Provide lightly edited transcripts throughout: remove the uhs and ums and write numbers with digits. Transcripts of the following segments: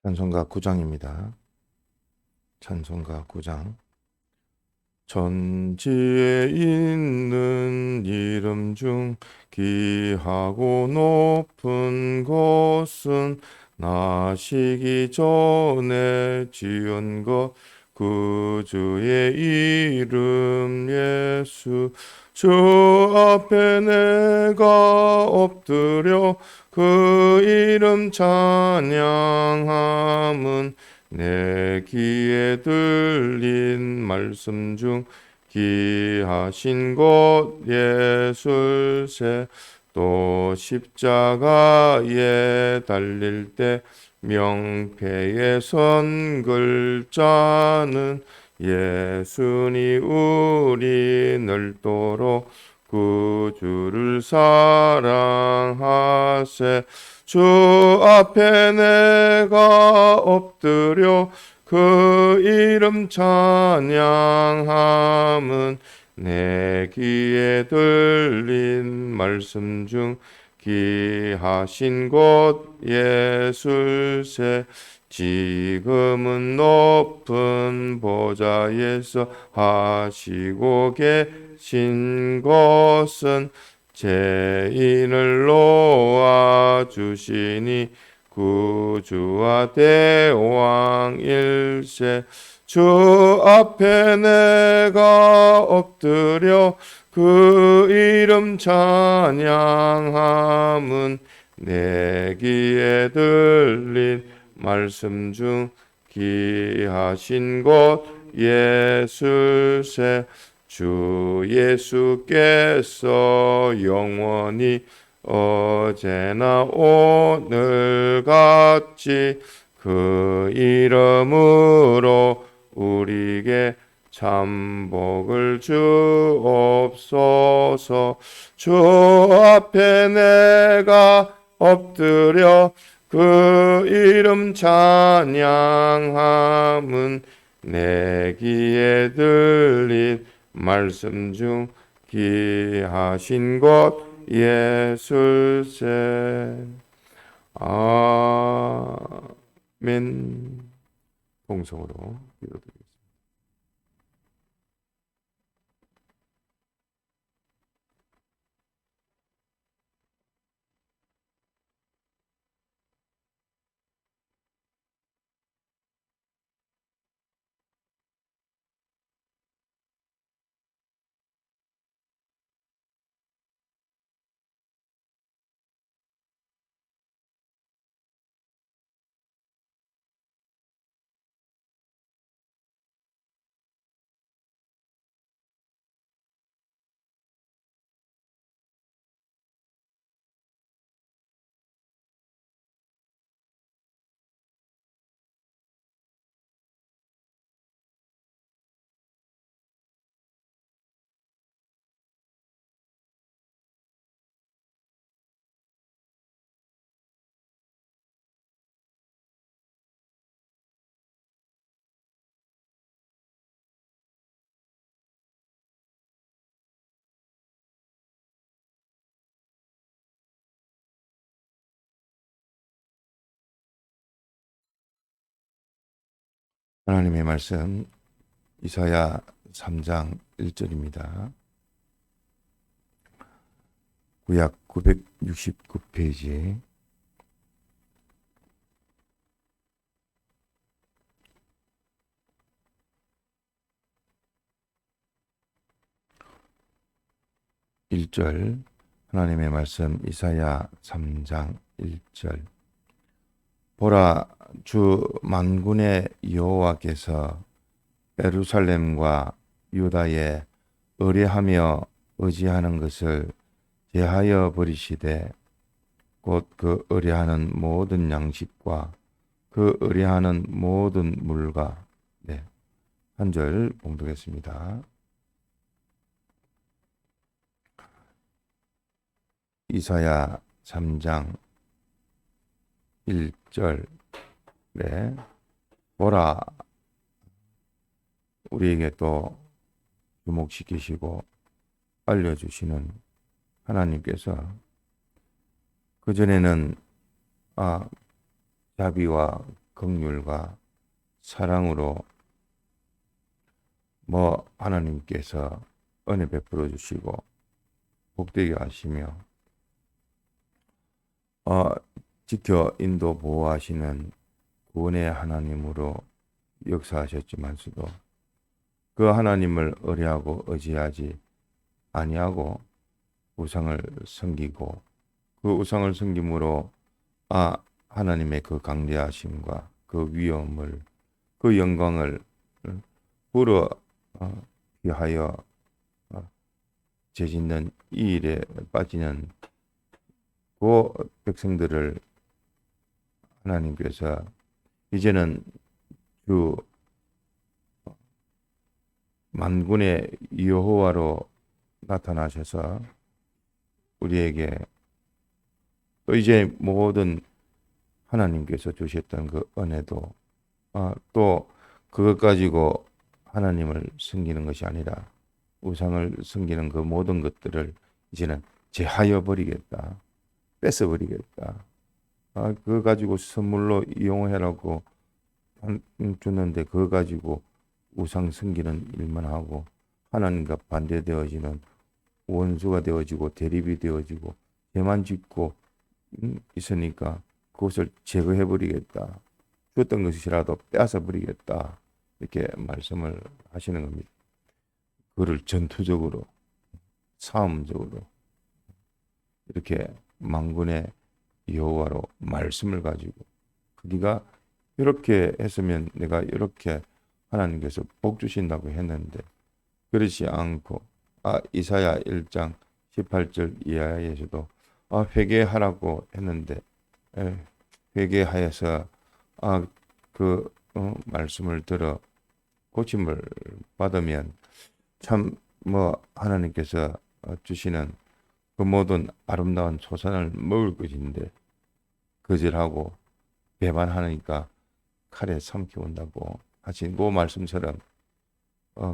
찬송가 9장입니다. 찬송가 9장. 천지에 있는 이름 중 귀하고 높은 곳은 나시기 전에 지은 것 구주의 이름 예수. 주 앞에 내가 엎드려 그 이름 찬양함은 내 귀에 들린 말씀 중 귀하신 곳 예술새. 또 십자가에 달릴 때 명패에 선 글자는 예수니 우리 늘도록 구주를 사랑하세. 주 앞에 내가 엎드려 그 이름 찬양함은 내 귀에 들린 말씀 중 귀하신 곳 예술새. 지금은 높은 보좌에서 하시고 계신 것은 죄인을 놓아주시니 구주와 대왕일세. 주 앞에 내가 엎드려 그 이름 찬양함은 내 귀에 들린 말씀 중 귀하신 곳 예술새. 주 예수께서 영원히 어제나 오늘같이 그 이름으로 우리에게 참복을 주옵소서. 주 앞에 내가 엎드려 그 이름 찬양함은 내 귀에 들린 말씀 중 귀하신 것 예술새. 아멘. 동성으로 기도드리겠습니다. 하나님의 말씀 이사야 3장 1절입니다. 구약 969페이지. (1절) 하나님의 말씀 이사야 3장 1절. 보라, 주 만군의 여호와께서 예루살렘과 유다에 의뢰하며 의지하는 것을 제하여 버리시되 곧 그 의뢰하는 모든 양식과 그 의뢰하는 모든 물과. 네, 한 절 봉독했습니다. 이사야 3장 1절에 보라, 우리에게 또 주목시키시고 알려주시는 하나님께서 그전에는 자비와 긍휼과 사랑으로 하나님께서 은혜 베풀어 주시고 복되게 하시며 지켜 인도 보호하시는 구원의 하나님으로 역사하셨지만서도 그 하나님을 의뢰하고 의지하지 아니하고 우상을 섬기고 그 우상을 섬김으로 하나님의 그 강대하심과 그 위엄을 그 영광을 불어 위하여 죄짓는 이 일에 빠지는 그 백성들을 하나님께서 이제는 주 만군의 여호와로 나타나셔서 우리에게 또 이제 모든 하나님께서 주셨던 그 은혜도 또 그것 가지고 하나님을 섬기는 것이 아니라 우상을 섬기는 그 모든 것들을 이제는 제하여 버리겠다. 뺏어 버리겠다. 그거 가지고 선물로 이용해라고 주는데 그거 가지고 우상 섬기는 일만 하고 하나님과 반대되어지는 원수가 되어지고 대립이 되어지고 죄만 짓고 있으니까 그것을 제거해 버리겠다. 줬던 것이라도 빼앗아 버리겠다. 이렇게 말씀을 하시는 겁니다. 그를 전투적으로 싸움적으로 이렇게 만군의 여호와로 말씀을 가지고 네가 이렇게 했으면 내가 이렇게 하나님께서 복 주신다고 했는데 그렇지 않고 이사야 1장 18절 이하에서도 회개하라고 했는데 회개하여서 그 말씀을 들어 고침을 받으면 참 하나님께서 주시는 그 모든 아름다운 소산을 먹을 것인데 거절하고 배반하니까 칼에 삼켜온다고 하신 그 말씀처럼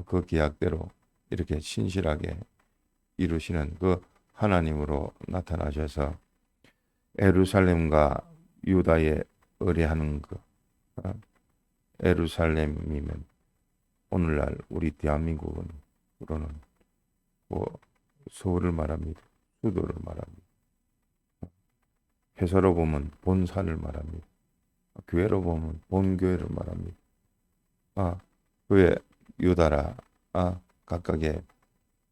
그 계약대로 이렇게 신실하게 이루시는 그 하나님으로 나타나셔서 에루살렘과 유다에 의뢰하는 그 에루살렘이면 오늘날 우리 대한민국으로는 서울을 말합니다. 수도를 말합니다. 회사로 보면 본사를 말합니다. 교회로 보면 본교회를 말합니다. 그의 유다라 각각에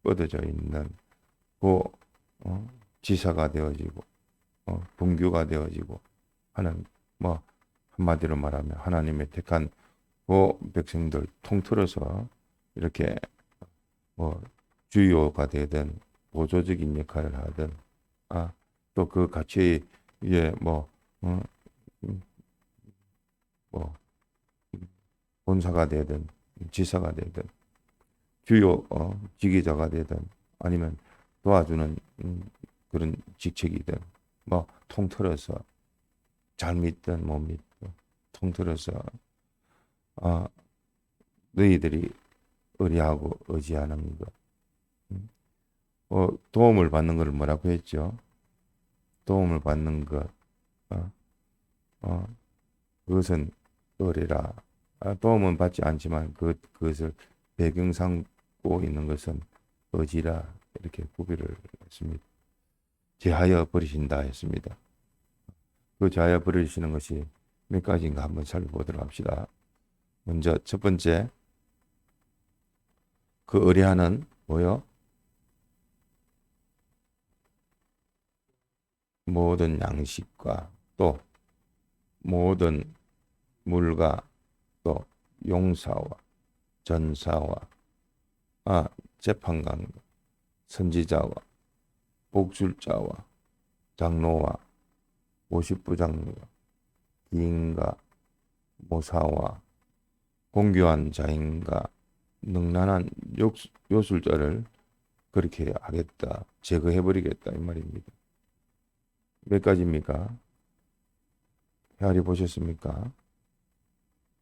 뻗어져 있는 그 지사가 되어지고 분교가 되어지고 하는 한마디로 말하면 하나님의 택한 그 백성들 통틀어서 이렇게 주요가 되든 보조적인 역할을 하든 또 그 같이 본사가 되든 지사가 되든 주요 지휘자가 되든 아니면 도와주는 그런 직책이든 통틀어서 잘 믿든 못 믿든 통틀어서 너희들이 의뢰하고 의지하는 것 도움을 받는 걸 뭐라고 했죠? 도움을 받는 것 그것은 의뢰라. 도움은 받지 않지만 그것을 배경 삼고 있는 것은 의지라 이렇게 구별을 했습니다. 제하여 버리신다 했습니다. 그 제하여 버리시는 것이 몇 가지인가 한번 살펴보도록 합시다. 먼저 첫 번째 그 의뢰하는 뭐요? 모든 양식과 또 모든 물과 또 용사와 전사와 재판관 선지자와 복술자와 장로와 모십부장과 기인과 모사와 공교한 자인과 능란한 요술자를 그렇게 하겠다. 제거해버리겠다 이 말입니다. 몇 가지입니까? 헤아려 보셨습니까?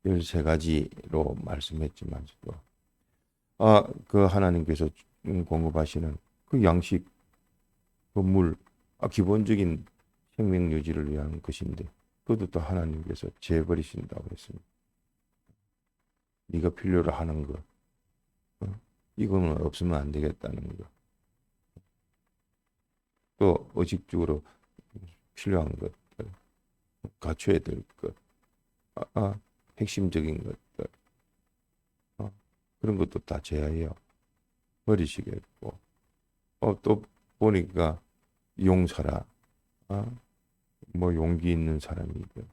13가지로 말씀했지만서도 그 하나님께서 공급하시는 그 양식, 그 물, 기본적인 생명 유지를 위한 것인데 그것도 하나님께서 재버리신다고 했습니다. 네가 필요로 하는 것, 이거는 없으면 안 되겠다는 것. 또 의식적으로 필요한 것들, 갖춰야 될 것, 핵심적인 것들, 그런 것도 다 제하여 버리시겠고, 또 보니까 용사라, 뭐 용기 있는 사람이든,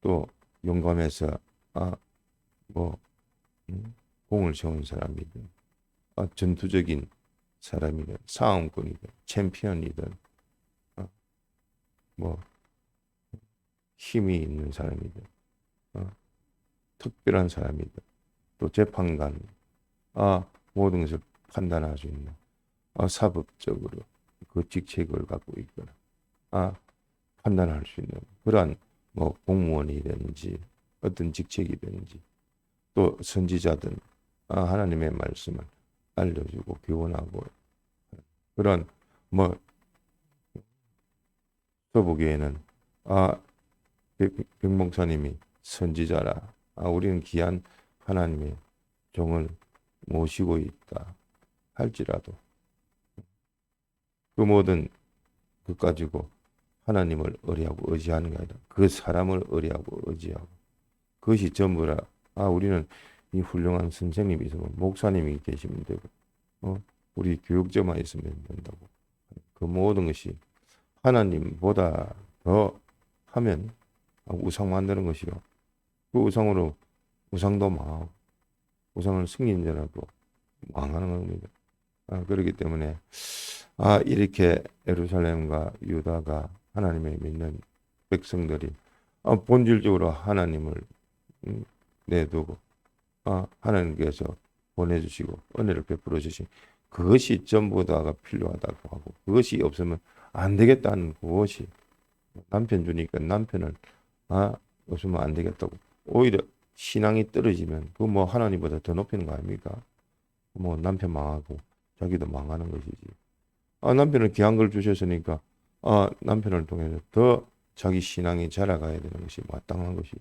또 용감해서 뭐 공을 세운 사람이든, 전투적인 사람이든, 싸움꾼이든, 챔피언이든, 뭐 힘이 있는 사람이든, 특별한 사람이든, 또 재판관, 모든 것을 판단할 수 있는, 사법적으로 그 직책을 갖고 있거나, 판단할 수 있는 그러한 뭐 공무원이든지 어떤 직책이든지, 또 선지자든 하나님의 말씀을 알려주고 교훈하고 그런 뭐 저보기에는 백 목사님이 선지자라, 우리는 귀한 하나님의 종을 모시고 있다 할지라도 그 모든 것 가지고 하나님을 의뢰하고 의지하는 게 아니라 그 사람을 의뢰하고 의지하고, 그것이 전부라. 우리는 이 훌륭한 선생님이 있으면, 목사님이 계시면 되고, 우리 교육자만 있으면 된다고. 그 모든 것이 하나님보다 더 하면 우상 만드는 것이요. 그 우상으로 우상도 망하고 우상을 승인 자라도 망하는 겁니다. 그렇기 때문에 이렇게 예루살렘과 유다가 하나님을 믿는 백성들이 본질적으로 하나님을 내두고 하나님께서 보내주시고 은혜를 베풀어 주신 그것이 전부 다가 필요하다고 하고, 그것이 없으면 안 되겠다는 그것이, 남편 주니까 남편을 없으면 안 되겠다고, 오히려 신앙이 떨어지면 그 뭐 하나님보다 더 높이는 거 아닙니까? 뭐 남편 망하고 자기도 망하는 것이지. 남편을 귀한 걸 주셨으니까 남편을 통해서 더 자기 신앙이 자라가야 되는 것이 마땅한 것이.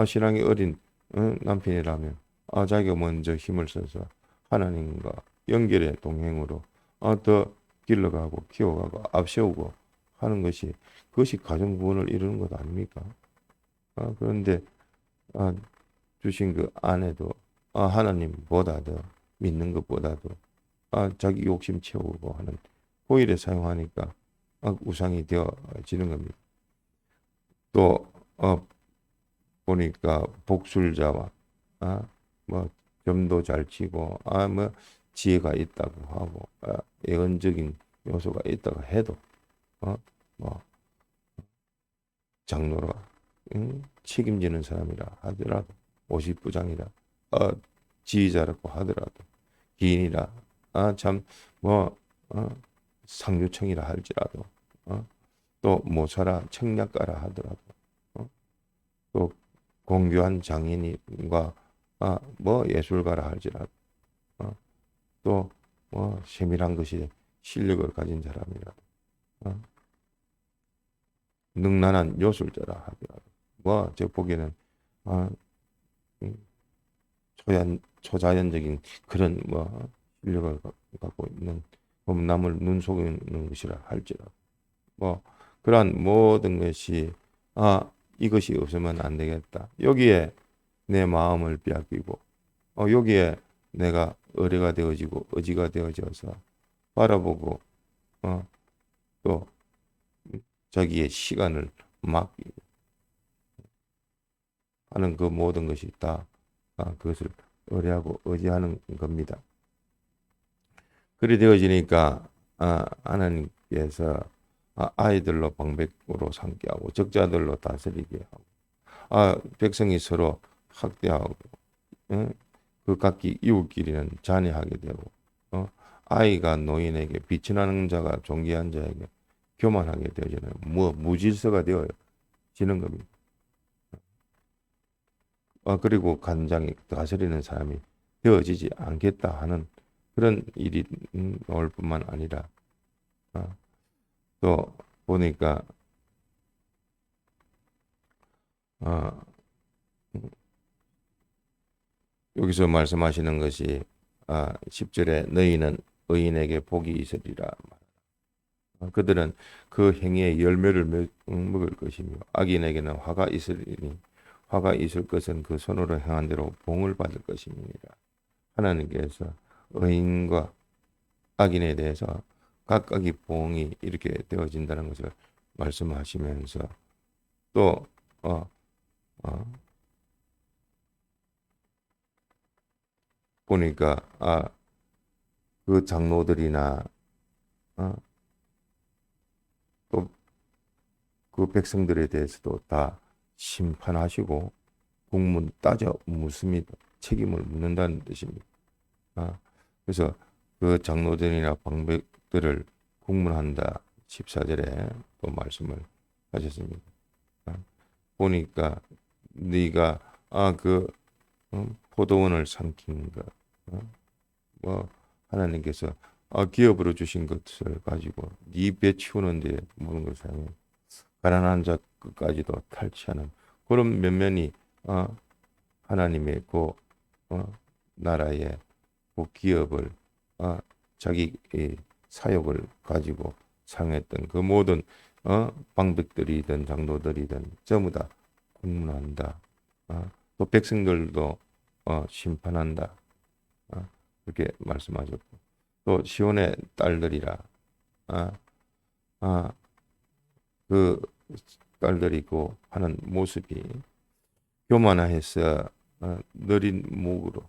신앙이 어린 남편이라면 자기가 먼저 힘을 써서 하나님과 연결의 동행으로 더 길러가고 키워가고 앞세우고 하는 것이, 그것이 가정 구원을 이루는 것 아닙니까? 그런데 주신 그 아내도 하나님보다도 믿는 것보다도 자기 욕심 채우고 하는 호일에 사용하니까 우상이 되어지는 겁니다. 또 보니까 복술자와 뭐 점도 잘 치고 뭐 지혜가 있다고 하고 예언적인 요소가 있다고 해도 뭐 장로라 책임지는 사람이라 하더라도, 50부장이라 지휘자라고 하더라도, 기인이라 참 뭐 상류청이라 할지라도, 또 모사라 청략가라 하더라도, 또 공교한 장인과 뭐 예술가라 할지라도, 또 뭐 세밀한 것이 실력을 가진 사람이라도, 능란한 요술자라 하더라도, 뭐 저 보기에는 초자연적인 그런 뭐 실력을 갖고 있는 남을 눈 속이는 것이라 할지라도, 뭐 그러한 모든 것이 이것이 없으면 안 되겠다. 여기에 내 마음을 빼앗기고 여기에 내가 의뢰가 되어지고 의지가 되어져서 바라보고 또 자기의 시간을 맡기고 하는 그 모든 것이 다 그것을 의뢰하고 의지하는 겁니다. 그리 되어지니까 하나님께서 아이들로 방백으로 삼게 하고 적자들로 다스리게 하고 백성이 서로 학대하고 그 각기 이웃끼리는 잔해하게 되고 아이가 노인에게 비천하는 자가 존귀한 자에게 교만하게 되어지는 무질서가 되어지는 겁니다. 그리고 간장이 다스리는 사람이 되어지지 않겠다 하는 그런 일이 올 뿐만 아니라 또 보니까 어, 여기서 말씀하시는 것이 10절에 너희는 의인에게 복이 있으리라. 그들은 그 행위의 열매를 먹을 것이며 악인에게는 화가 있으리니 화가 있을 것은 그 손으로 행한 대로 봉을 받을 것임이니라. 하나님께서 의인과 악인에 대해서 각각의 봉이 이렇게 되어진다는 것을 말씀하시면서 또 보니까 그 장로들이나 어, 또 그 백성들에 대해서도 다 심판하시고 국문 따져 묻습니다. 책임을 묻는다는 뜻입니다. 그래서 그 장로들이나 방백들을 국문한다. 14절에 또 말씀을 하셨습니다. 보니까 네가 그 포도원을 삼킨 것, 뭐 하나님께서 기업으로 주신 것을 가지고 네 배 치우는데 모든 것을 사용해 가난한 자 끝까지도 탈취하는 그런 면면이 하나님의 그 나라의 그 기업을 자기 사역을 가지고 상했던 그 모든 방백들이든 장로들이든 전부 다 국문한다. 또 백성들도 심판한다. 그렇게 말씀하셨고 또 시온의 딸들이라 그 딸들이 고 하는 모습이 교만해서 느린 목으로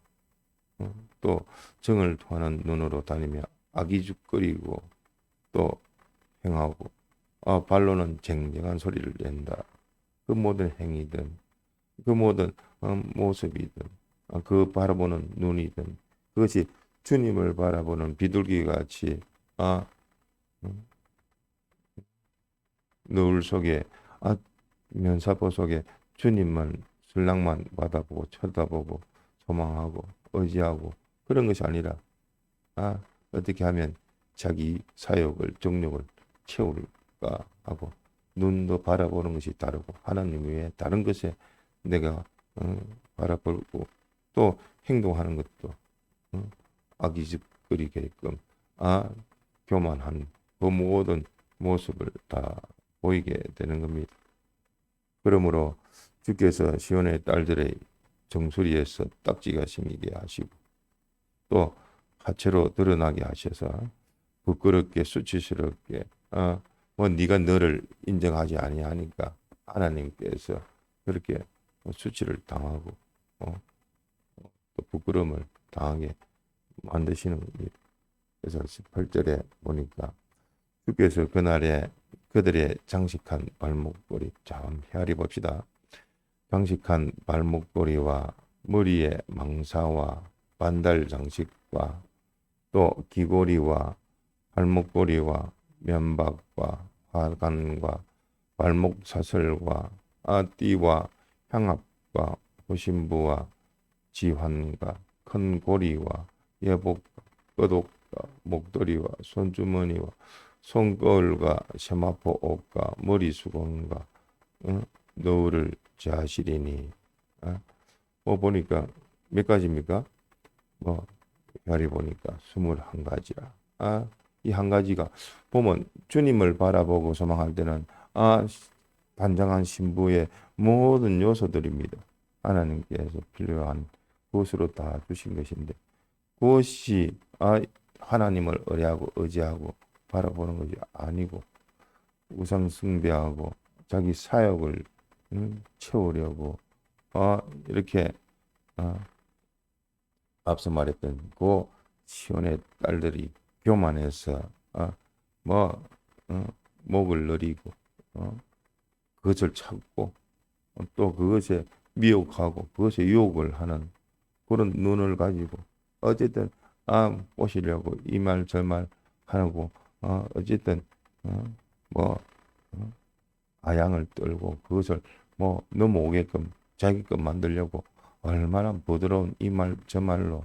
또 정을 토하는 눈으로 다니며 악의죽거리고 또 행하고 발로는 쟁쟁한 소리를 낸다. 그 모든 행위든 그 모든 모습이든 그 바라보는 눈이든 그것이 주님을 바라보는 비둘기 같이 노을 속에 면사포 속에 주님만 신랑만 받아보고 쳐다보고 소망하고 의지하고 그런 것이 아니라 어떻게 하면 자기 사욕을 정욕을 채울까 하고 눈도 바라보는 것이 다르고 하나님 외에 다른 것에 내가 바라보고 또 행동하는 것도 악의적거리게끔 교만한 그 모든 모습을 다 보이게 되는 겁니다. 그러므로 주께서 시온의 딸들의 정수리에서 딱지가 생기게 하시고 또 하체로 드러나게 하셔서 부끄럽게 수치스럽게 뭐 네가 너를 인정하지 아니하니까 하나님께서 그렇게 수치를 당하고 또 부끄러움을 당하게 만드시는 겁니다. 그래서 18절에 보니까 주께서 그날에 그들의 장식한 발목걸이 참 헤아리 봅시다. 장식한 발목걸이와 머리에 망사와 반달 장식과 또 귀고리와 발목걸이와 면박과 화관과 발목 사슬과 띠와 향압과 호신부와 지환과 큰 고리와 예복과 끄독과 목도리와 손주머니와 손거울과 세마포 옷과 머리수건과 너울을 자시리니 뭐 보니까 몇 가지입니까? 뭐 별이 보니까 21가지라. 이 한 가지가 보면 주님을 바라보고 소망할 때는 단장한 신부의 모든 요소들입니다. 하나님께서 필요한 것으로 다 주신 것인데 그것이 하나님을 의뢰하고 의지하고 바라보는 것이 아니고 우상 숭배하고 자기 사역을 채우려고 이렇게 앞서 말했던 그 시온의 딸들이 교만해서 목을 내리고 그것을 찾고 또 그것에 미혹하고 그것에 유혹을 하는 그런 눈을 가지고 어쨌든 보시려고 이 말 저 말 하고 어쨌든 아양을 떨고 그것을 넘어오게끔 자기 것 만들려고 얼마나 부드러운 이 말 저 말로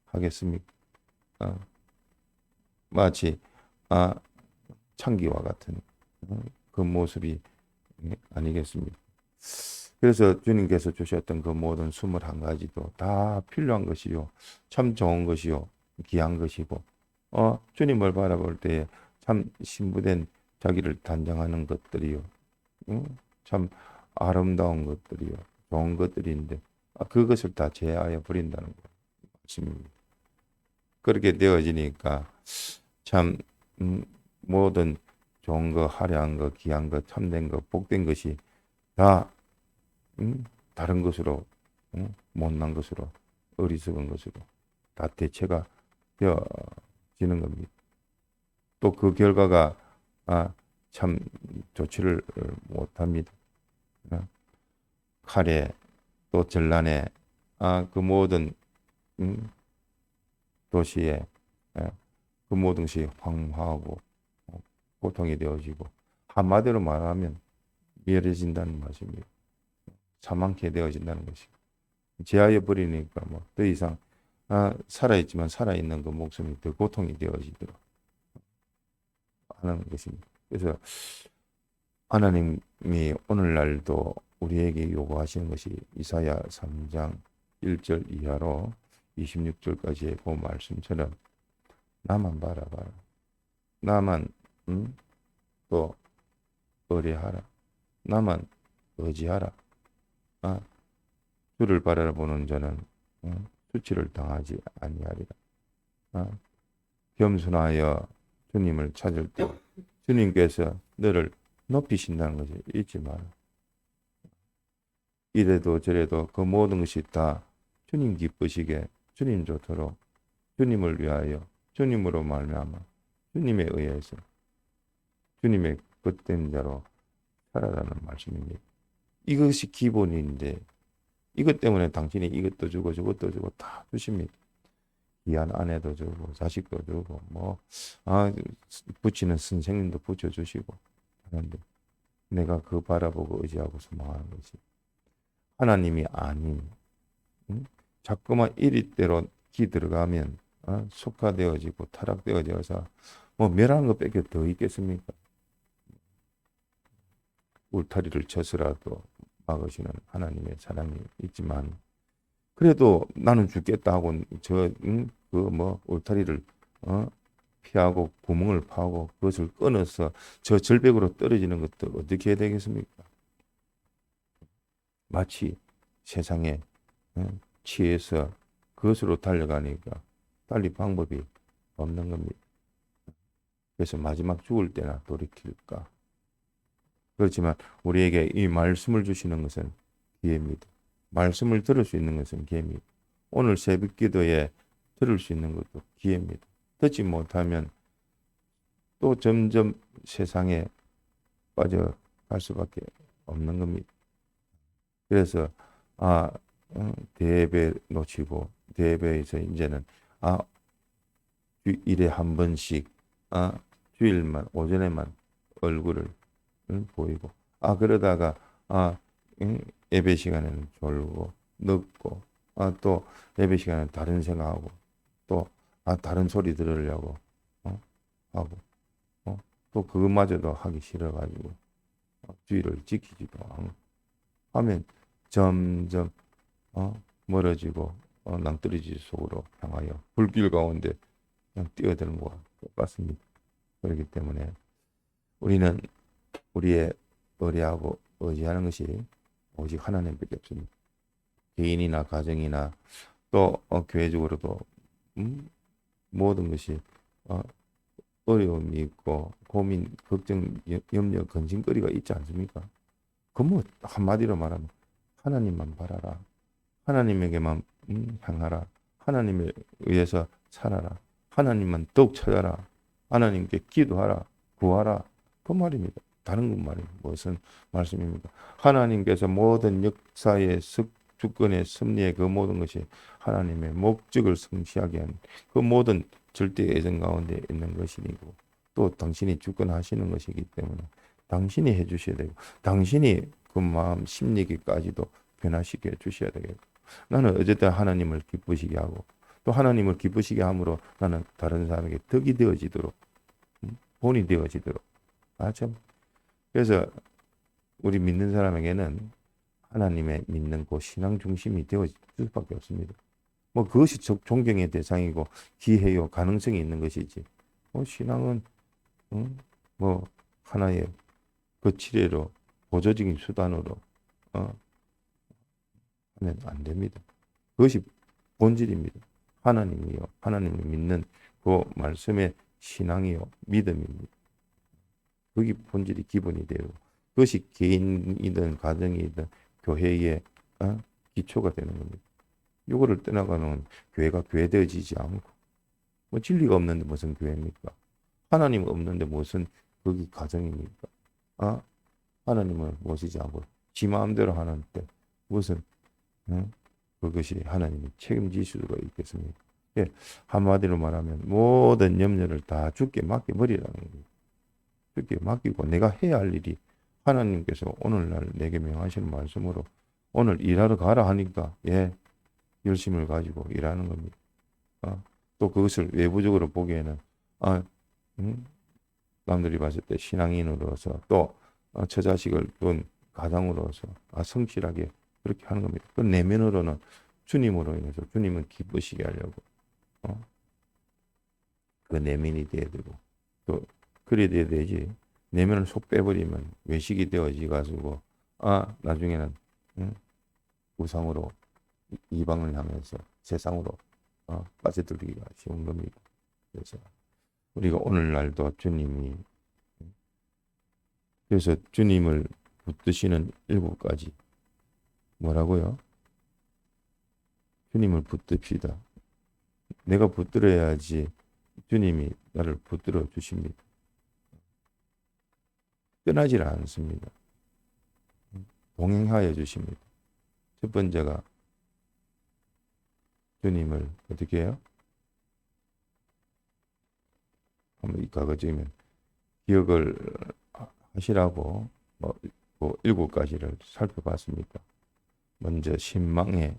하겠습니까? 마치 창기와 같은 그 모습이 아니겠습니까? 그래서 주님께서 주셨던 그 모든 21가지도 다 필요한 것이요. 참 좋은 것이요. 귀한 것이고, 주님을 바라볼 때에 참 신부된 자기를 단장하는 것들이요. 참 아름다운 것들이요. 좋은 것들인데, 그것을 다 제하여 버린다는 것입니다. 그렇게 되어지니까 참, 모든 좋은 거, 화려한 거, 귀한 거, 참된 거, 복된 것이 다 다른 것으로, 못난 것으로, 어리석은 것으로 다 대체가 되어지는 겁니다. 또 그 결과가 참 좋지를 못합니다. 칼에 또 전란에 그 모든 도시에 그 모든 것이 황화하고 고통이 되어지고 한마디로 말하면 미워진다는 말씀입니다. 사망케 되어진다는 것이 제하여 버리니까 뭐 더 이상 살아있지만 살아있는 그 목숨이 더 고통이 되어지도록 하는 것입니다. 그래서 하나님이 오늘날도 우리에게 요구하시는 것이 이사야 3장 1절 이하로 26절까지의 그 말씀처럼 나만 바라봐라. 나만 또 의뢰하라. 나만 의지하라. 주를 바라보는 자는 수치를 당하지 아니하리라. 겸손하여 주님을 찾을 때 주님께서 너를 높이신다는 것을 잊지 마라. 이래도 저래도 그 모든 것이 다 주님 기쁘시게 주님 좋도록 주님을 위하여 주님으로 말미암아 주님에 의해서 주님의 그된 자로 살아라는 말씀입니다. 이것이 기본인데 이것 때문에 당신이 이것도 주고 저것도 주고 다 주십니다. 귀한 아내도 주고 자식도 주고 붙이는 선생님도 붙여주시고 하는데 내가 그 바라보고 의지하고 소망하는 것이 하나님이 아닌 자꾸만 이리대로 기 들어가면 속화되어지고 타락되어져서 멸하는 것밖에 더 있겠습니까? 울타리를 쳐서라도 막으시는 하나님의 사랑이 있지만 그래도 나는 죽겠다 하고 울타리를 피하고 구멍을 파고 그것을 끊어서 저 절벽으로 떨어지는 것도 어떻게 해야 되겠습니까? 마치 세상에 취해서 그것으로 달려가니까 달리 방법이 없는 겁니다. 그래서 마지막 죽을 때나 돌이킬까? 그렇지만 우리에게 이 말씀을 주시는 것은 기회입니다. 말씀을 들을 수 있는 것은 기회입니다. 오늘 새벽 기도에 들을 수 있는 것도 기회입니다. 듣지 못하면 또 점점 세상에 빠져갈 수밖에 없는 겁니다. 그래서 대예배 놓치고 대예배에서 이제는 일에 한 번씩 주일만 오전에만 얼굴을 보이고 그러다가 예배 시간에는 졸고 늦고 또 예배 시간에는 다른 생각하고 또 다른 소리 들으려고 하고 또 그것마저도 하기 싫어가지고 주의를 지키지도 않고 하면 점점 멀어지고 낭떠러지 속으로 향하여 불길 가운데 그냥 뛰어드는 것과 똑같습니다. 그렇기 때문에 우리는 우리의 의뢰하고 의지하는 것이 오직 하나님밖에 없습니다. 개인이나 가정이나 또 교회적으로도 모든 것이 어려움이 있고 고민, 걱정, 염려, 근심거리가 있지 않습니까? 그 한마디로 말하면 하나님만 바라라. 하나님에게만 향하라. 하나님에 의해서 살아라. 하나님만 더욱 찾아라. 하나님께 기도하라. 구하라. 그 말입니다. 다른 건 말입니다. 무슨 말씀입니까? 하나님께서 모든 역사의 주권의 섭리의 그 모든 것이 하나님의 목적을 성취하게 한 그 모든 절대 예정 가운데 있는 것이고 또 당신이 주권하시는 것이기 때문에 당신이 해주셔야 되고 당신이 그 마음 심리기까지도 변화시켜 주셔야 되겠고 나는 어쨌든 하나님을 기쁘시게 하고 또 하나님을 기쁘시게 함으로 나는 다른 사람에게 덕이 되어지도록 본이 되어지도록 참 그래서 우리 믿는 사람에게는 하나님의 믿는 그 신앙 중심이 되어질 수밖에 없습니다. 뭐 그것이 존경의 대상이고 기회요 가능성이 있는 것이지. 신앙은 뭐 하나의 거치례로 보조적인 수단으로 어, 하면 안 됩니다. 그것이 본질입니다. 하나님이요. 하나님을 믿는 그 말씀의 신앙이요. 믿음입니다. 그게 본질이 기본이 되고 그것이 개인이든 가정이든 교회의 기초가 되는 겁니다. 이거를 떠나가는 교회가 교회되어지지 않고 뭐 진리가 없는데 무슨 교회입니까? 하나님 없는데 무슨 거기 가정입니까? 하나님을 모시지 않고 지 마음대로 하는데 무슨 그것이 하나님이 책임질 수가 있겠습니까? 예, 한마디로 말하면 모든 염려를 다 주께 맡겨버리라는 거예요. 주께 맡기고 내가 해야 할 일이 하나님께서 오늘날 내게 명하시는 말씀으로 오늘 일하러 가라 하니까 열심을 가지고 일하는 겁니다. 또 그것을 외부적으로 보기에는 남들이 봤을 때 신앙인으로서 또 처자식을 둔 가장으로서 성실하게 그렇게 하는 겁니다. 그 내면으로는 주님으로 인해서 주님은 기쁘시게 하려고 그 내면이 돼야 되고 또 그래야 되지. 내면을 속 빼버리면 외식이 되어지 가지고 나중에는 우상으로 이방을 향해서 세상으로 빠져들기가 쉬운 겁니다. 그래서 우리가 오늘날도 그래서 주님을 붙드시는 7가지 뭐라고요? 주님을 붙듭시다. 내가 붙들어야지 주님이 나를 붙들어 주십니다. 떠나질 않습니다. 동행하여 주십니다. 첫 번째가 주님을 어떻게 해요? 한번 이 과거적이면 기억을 하시라고 뭐 7가지를 살펴봤습니다. 먼저 신망의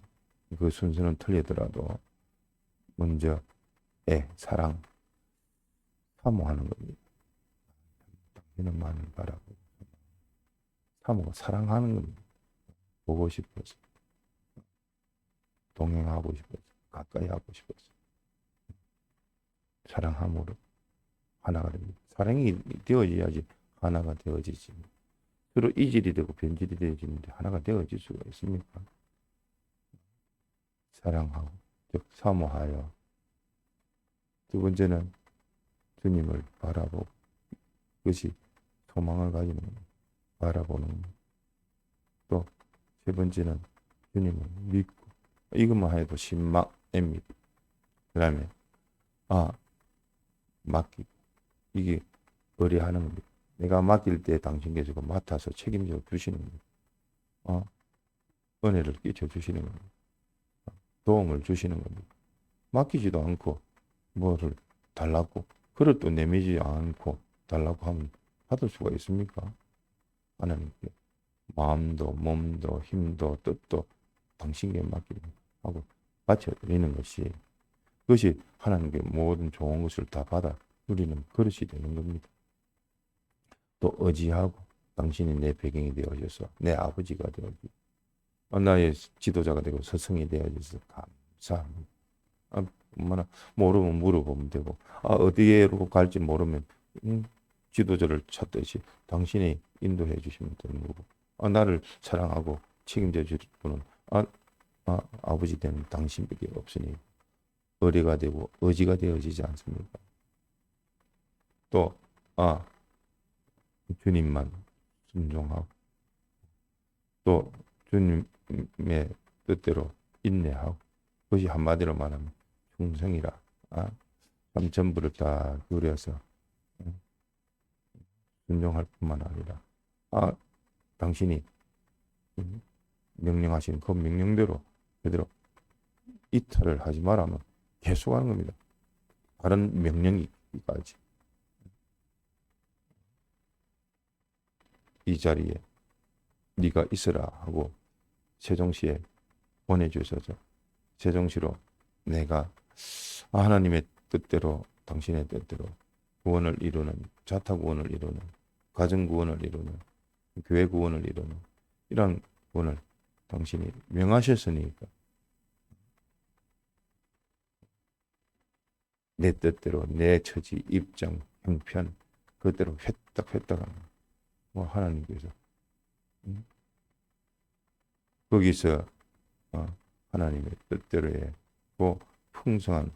그 순서는 틀리더라도 먼저 사랑, 사모하는 겁니다. 당신은 많이 바라보고 사모가 사랑하는 겁니다. 보고 싶어서 동행하고 싶어서 가까이 하고 싶어서 사랑함으로 하나가 됩니다. 사랑이 되어져야지 하나가 되어지지. 서로 이질이 되고 변질이 되어지는데 하나가 되어질 수가 있습니까? 사랑하고 즉 사모하여. 두 번째는 주님을 바라보고 그것이 소망을 가지는 겁니다. 바라보는 겁니다. 또 세 번째는 주님을 믿고 이것만 해도 신망입니다. 그 다음에 맡기고 이게 의뢰하는 겁니다. 내가 맡길 때 당신께서 맡아서 책임져 주시는 겁니다. 은혜를 끼쳐 주시는 겁니다. 도움을 주시는 겁니다. 맡기지도 않고 뭐를 달라고 그릇도 내미지 않고 달라고 하면 받을 수가 있습니까? 하나님께 마음도 몸도 힘도 뜻도 당신께 맡기는 하고 바쳐드리는 그것이 하나님께 모든 좋은 것을 다 받아 누리는 그릇이 되는 겁니다. 또 의지하고 당신이 내 배경이 되어져서 내 아버지가 되어지고 나의 지도자가 되고 스승이 되어져서 감사합니다. 얼마나 모르면 물어보면 되고 어디로 갈지 모르면 지도자를 찾듯이 당신이 인도해 주시면 되는 거고 나를 사랑하고 책임져 줄 분은 아버지 되는 당신밖에 없으니 의뢰가 되고 의지가 되어지지 않습니까? 또 주님만 순종하고 또 주님의 뜻대로 인내하고 그것이 한마디로 말하면 충성이라. 참 전부를 다 기울여서 순종할 뿐만 아니라 당신이 명령하신 그 명령대로 그대로 이탈을 하지 말라면 계속하는 겁니다. 다른 명령이까지 이 자리에 네가 있으라 하고 세종시에 보내주셔서 세종시로 내가 하나님의 뜻대로 당신의 뜻대로 구원을 이루는 자타 구원을 이루는 가정 구원을 이루는 교회 구원을 이루는 이런 구원을 당신이 명하셨으니까 내 뜻대로 내 처지, 입장, 형편 그대로 회딱회딱하는 뭐 하나님께서 거기서 하나님의 뜻대로의 그 풍성한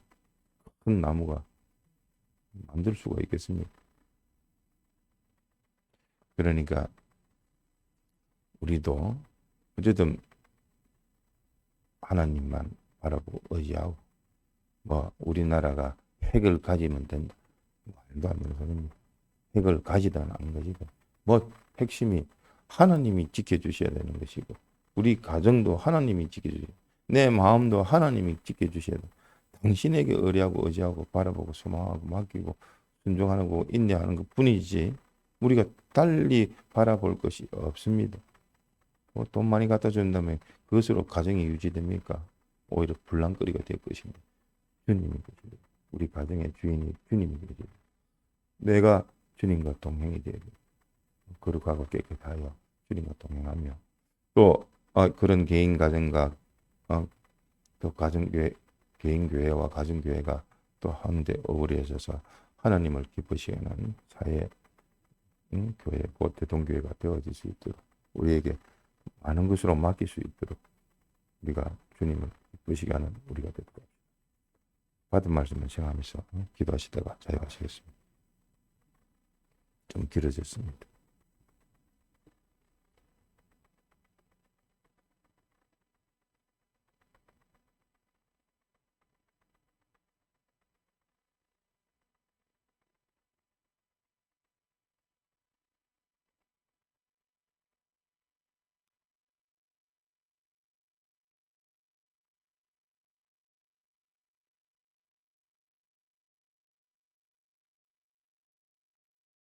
큰 나무가 만들 수가 있겠습니까? 그러니까 우리도 어쨌든 하나님만 바라보고 의지하고 뭐 우리나라가 핵을 가지면 된다. 말도 안 되는 소리입니다. 핵을 가지든 안 가지든 뭐 핵심이 하나님이 지켜주셔야 되는 것이고 우리 가정도 하나님이 지켜주셔야 돼. 내 마음도 하나님이 지켜주셔야 돼. 당신에게 의지하고 바라보고 소망하고 맡기고 순종하고 인내하는 것 뿐이지 우리가 달리 바라볼 것이 없습니다. 뭐 돈 많이 갖다 준다면 그것으로 가정이 유지됩니까? 오히려 불랑거리가 될 것입니다. 주님이 계시다. 우리 가정의 주인이 주님이 계시다. 내가 주님과 동행이 되어야 돼. 거룩하고 깨끗하여 주님과 동행하며 또 그런 개인 가정과 또 가정교회 개인 교회와 가정교회가 또 한데 어우러져서 하나님을 기쁘시게 하는 사회 교회 곧 대동교회가 되어질 수 있도록 우리에게 많은 것으로 맡길 수 있도록 우리가 주님을 기쁘시게 하는 우리가 되도록 받은 말씀을 생각하면서 기도하시다가 자유하시겠습니다. 좀 길어졌습니다.